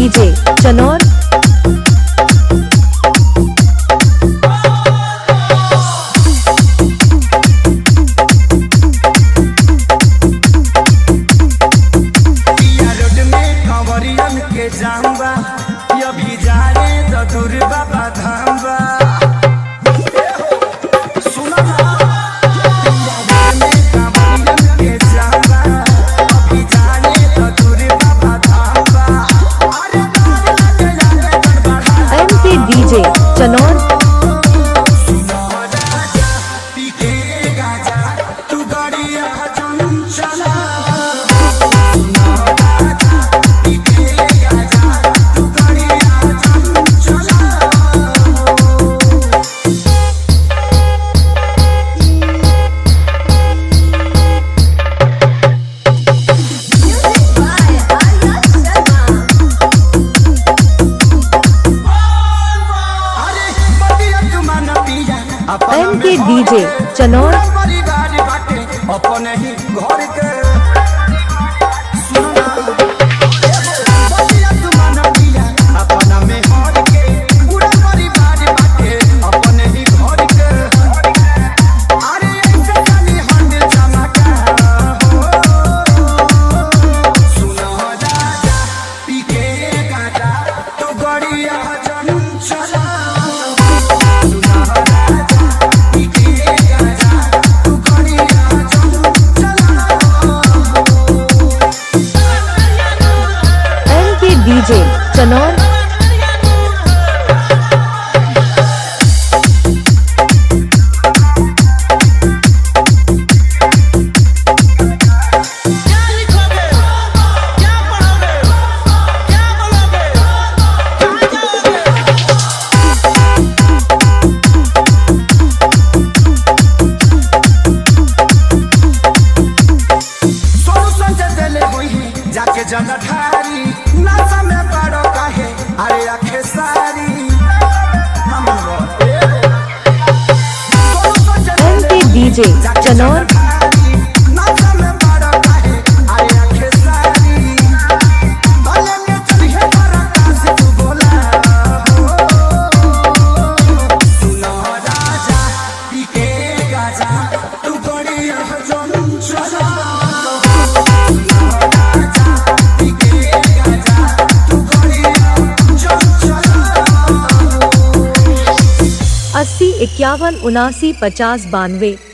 DJ Chanaur. जाऊंगा अभी जा रे तो दूर बाबा धामबा सुना में कांवरियन के जाऊंगा अभी जा रे तो दूर बाबा धामबा। MP DJ Chanaur. तू गाड़िया चंचला एमपी डीजे चनौर। अपने ही घर के अपना में हर के पूरा परिवार बाटे अपने ही घर के। अरे ऐसे जानी हंड चमका हो सुनो राजा पी के गाजा तो गड़िया चंचला। डीजे चनौर। जाके जगधारी नासा में बड़ो काहे अरे आखे सारी एमपी डीजे चनौर। नासा में बड़ो काहे अरे आखे सारी भले में चलिए बड़ा से तू बोला सुनो राजा पी के गाजा तू गड़िया चंचला। अस्सी 51 79 50 92।